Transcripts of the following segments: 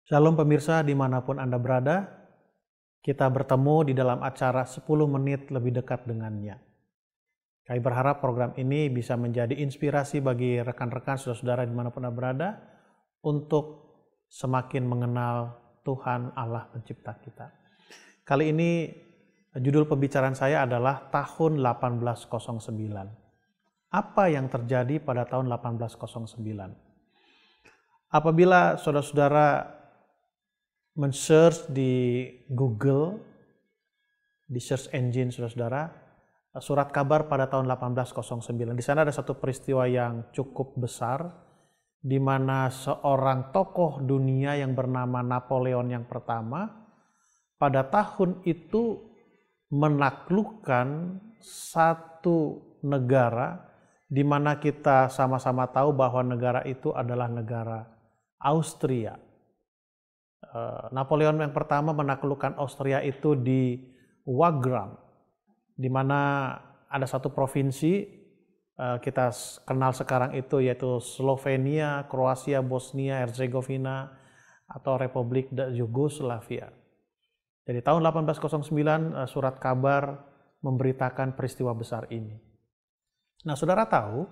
Shalom pemirsa dimanapun Anda berada, kita bertemu di dalam acara 10 menit lebih dekat dengannya. Kami berharap program ini bisa menjadi inspirasi bagi rekan-rekan saudara-saudara dimanapun Anda berada untuk semakin mengenal Tuhan Allah pencipta kita. Kali ini judul pembicaraan saya adalah tahun 1809. Apa yang terjadi pada tahun 1809? Apabila saudara-saudara men-search di Google, di search engine saudara-saudara, surat kabar pada tahun 1809. Di sana ada satu peristiwa yang cukup besar, di mana seorang tokoh dunia yang bernama Napoleon yang pertama, pada tahun itu menaklukkan satu negara, di mana kita sama-sama tahu bahwa negara itu adalah negara Austria. Napoleon yang pertama menaklukkan Austria itu di Wagram, di mana ada satu provinsi kita kenal sekarang itu yaitu Slovenia, Kroasia, Bosnia, Herzegovina atau Republik Yugoslavia. Jadi tahun 1809 surat kabar memberitakan peristiwa besar ini. Nah, saudara tahu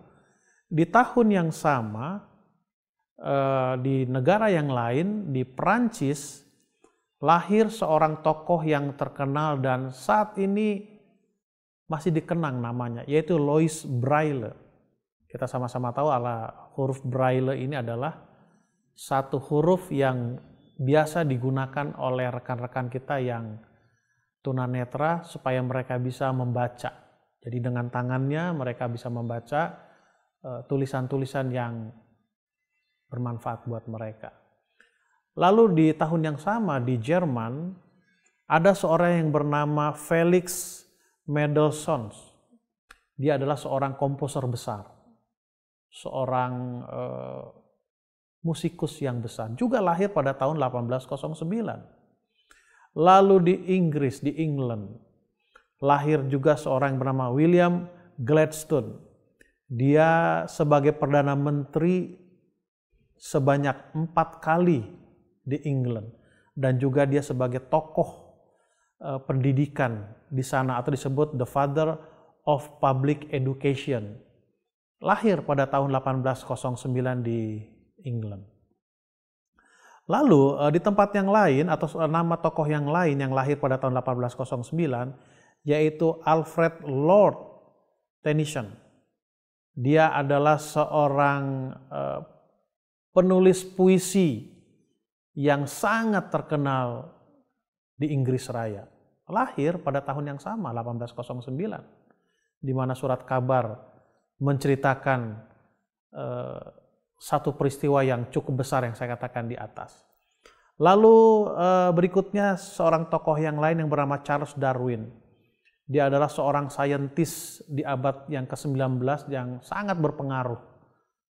di tahun yang sama di negara yang lain, di Prancis, lahir seorang tokoh yang terkenal dan saat ini masih dikenang namanya, yaitu Louis Braille. Kita sama-sama tahu huruf Braille ini adalah satu huruf yang biasa digunakan oleh rekan-rekan kita yang tunanetra supaya mereka bisa membaca. Jadi dengan tangannya mereka bisa membaca tulisan-tulisan yang bermanfaat buat mereka. Lalu di tahun yang sama di Jerman ada seorang yang bernama Felix Mendelssohn. Dia adalah seorang komposer besar, seorang musikus yang besar, juga lahir pada tahun 1809. Lalu di Inggris, di England, lahir juga seorang yang bernama William Gladstone. Dia sebagai Perdana Menteri sebanyak 4 kali di England, dan juga dia sebagai tokoh pendidikan di sana atau disebut the father of public education. Lahir pada tahun 1809 di England. Lalu di tempat yang lain atau nama tokoh yang lain yang lahir pada tahun 1809 yaitu Alfred Lord Tennyson. Dia adalah seorang penulis puisi yang sangat terkenal di Inggris Raya. Lahir pada tahun yang sama, 1809, di mana surat kabar menceritakan satu peristiwa yang cukup besar yang saya katakan di atas. Lalu berikutnya seorang tokoh yang lain yang bernama Charles Darwin. Dia adalah seorang saintis di abad yang ke-19 yang sangat berpengaruh.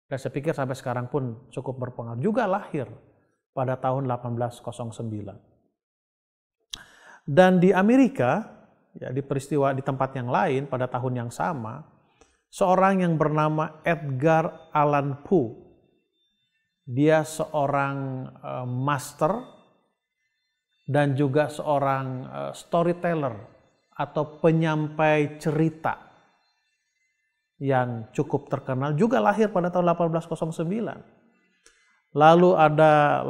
Dan saya pikir sampai sekarang pun cukup berpengaruh. Juga lahir pada tahun 1809. Dan di Amerika, ya di peristiwa di tempat yang lain pada tahun yang sama, seorang yang bernama Edgar Allan Poe. Dia seorang master dan juga seorang storyteller atau penyampai cerita yang cukup terkenal, juga lahir pada tahun 1809. Lalu ada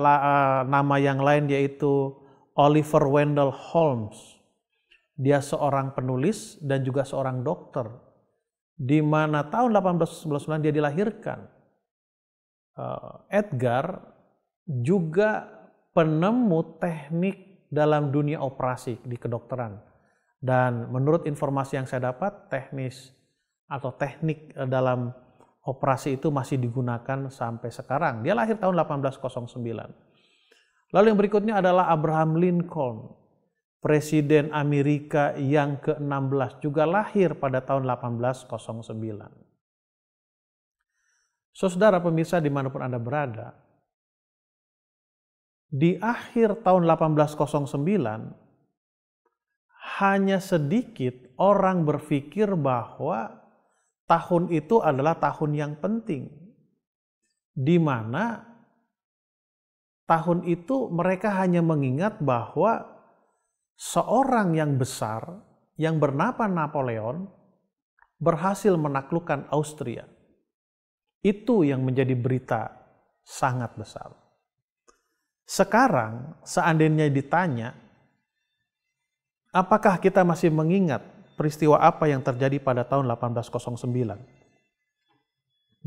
nama yang lain yaitu Oliver Wendell Holmes. Dia seorang penulis dan juga seorang dokter, di mana tahun 1899 dia dilahirkan. Edgar juga penemu teknik dalam dunia operasi di kedokteran. Dan menurut informasi yang saya dapat, teknik dalam operasi itu masih digunakan sampai sekarang. Dia lahir tahun 1809. Lalu yang berikutnya adalah Abraham Lincoln, Presiden Amerika yang ke-16, juga lahir pada tahun 1809. Saudara pemirsa dimanapun Anda berada, di akhir tahun 1809, hanya sedikit orang berpikir bahwa tahun itu adalah tahun yang penting, di mana tahun itu mereka hanya mengingat bahwa seorang yang besar yang bernama Napoleon berhasil menaklukkan Austria. Itu yang menjadi berita sangat besar. Sekarang seandainya ditanya, apakah kita masih mengingat peristiwa apa yang terjadi pada tahun 1809?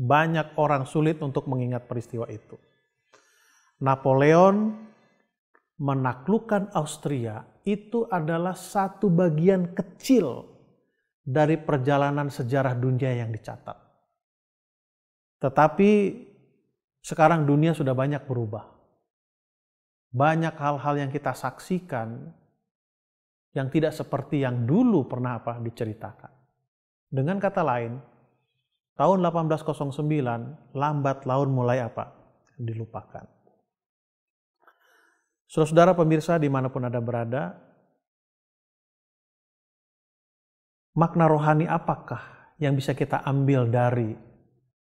Banyak orang sulit untuk mengingat peristiwa itu. Napoleon menaklukkan Austria itu adalah satu bagian kecil dari perjalanan sejarah dunia yang dicatat. Tetapi sekarang dunia sudah banyak berubah. Banyak hal-hal yang kita saksikan yang tidak seperti yang dulu pernah diceritakan. Dengan kata lain, tahun 1809 lambat laun mulai dilupakan. Saudara-saudara pemirsa dimanapun Anda berada, makna rohani apakah yang bisa kita ambil dari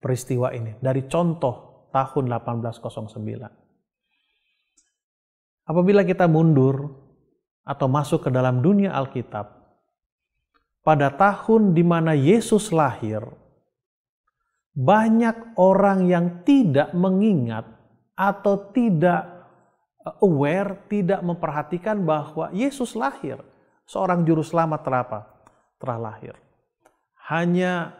peristiwa ini, dari contoh tahun 1809? Apabila kita mundur atau masuk ke dalam dunia Alkitab, pada tahun di mana Yesus lahir, banyak orang yang tidak mengingat atau tidak aware, tidak memperhatikan bahwa Yesus lahir. Seorang juru selamat telah lahir. Hanya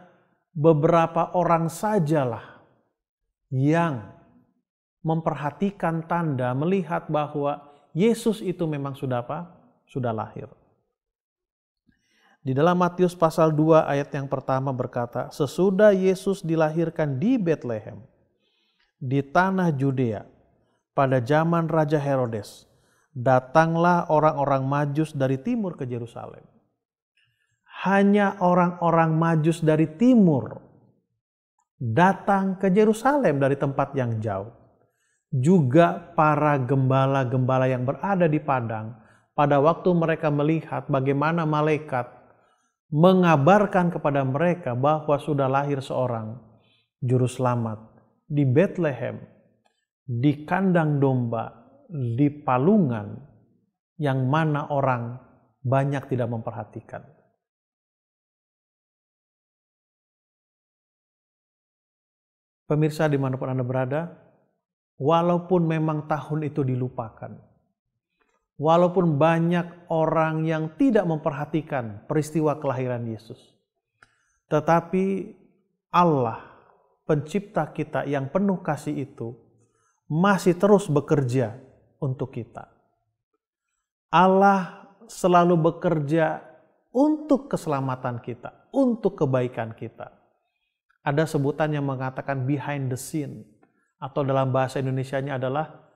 beberapa orang sajalah yang memperhatikan tanda, melihat bahwa Yesus itu memang sudah lahir. Di dalam Matius pasal 2 ayat yang pertama berkata, sesudah Yesus dilahirkan di Betlehem, di tanah Judea, pada zaman Raja Herodes, datanglah orang-orang Majus dari timur ke Yerusalem. Hanya orang-orang Majus dari timur datang ke Yerusalem dari tempat yang jauh. Juga para gembala-gembala yang berada di padang, pada waktu mereka melihat bagaimana malaikat mengabarkan kepada mereka bahwa sudah lahir seorang juru selamat di Betlehem, di kandang domba, di palungan yang mana orang banyak tidak memperhatikan. Pemirsa dimanapun Anda berada, walaupun memang tahun itu dilupakan, walaupun banyak orang yang tidak memperhatikan peristiwa kelahiran Yesus, tetapi Allah, pencipta kita yang penuh kasih itu, masih terus bekerja untuk kita. Allah selalu bekerja untuk keselamatan kita, untuk kebaikan kita. Ada sebutan yang mengatakan behind the scene, atau dalam bahasa Indonesianya adalah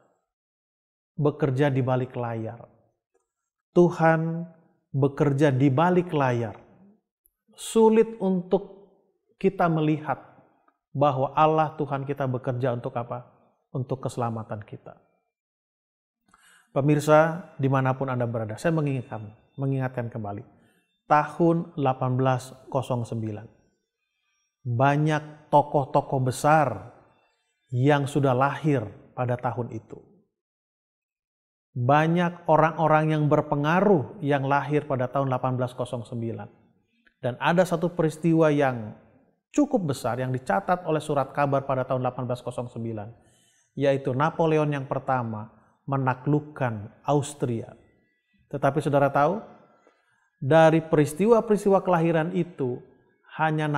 bekerja di balik layar. Tuhan bekerja di balik layar. Sulit untuk kita melihat bahwa Allah Tuhan kita bekerja untuk untuk keselamatan kita. Pemirsa dimanapun Anda berada, saya mengingatkan kembali. Tahun 1809. Banyak tokoh-tokoh besar yang sudah lahir pada tahun itu. Banyak orang-orang yang berpengaruh yang lahir pada tahun 1809. Dan ada satu peristiwa yang cukup besar yang dicatat oleh surat kabar pada tahun 1809, yaitu Napoleon yang pertama menaklukkan Austria. Tetapi saudara tahu, dari peristiwa-peristiwa kelahiran itu, hanya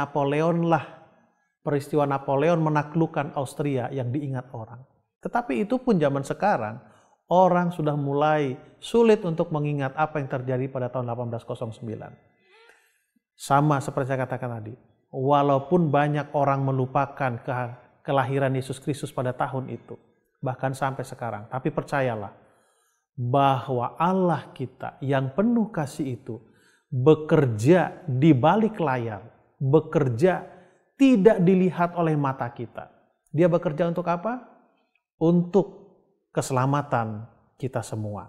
peristiwa Napoleon menaklukkan Austria yang diingat orang. Tetapi itu pun zaman sekarang, orang sudah mulai sulit untuk mengingat apa yang terjadi pada tahun 1809. Sama seperti saya katakan tadi, walaupun banyak orang melupakan kelahiran Yesus Kristus pada tahun itu, bahkan sampai sekarang, tapi percayalah bahwa Allah kita yang penuh kasih itu bekerja di balik layar, bekerja tidak dilihat oleh mata kita. Dia bekerja untuk apa? Untuk keselamatan kita semua.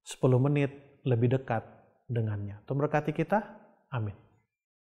10 menit lebih dekat dengannya. Tuhan berkati kita. Amin.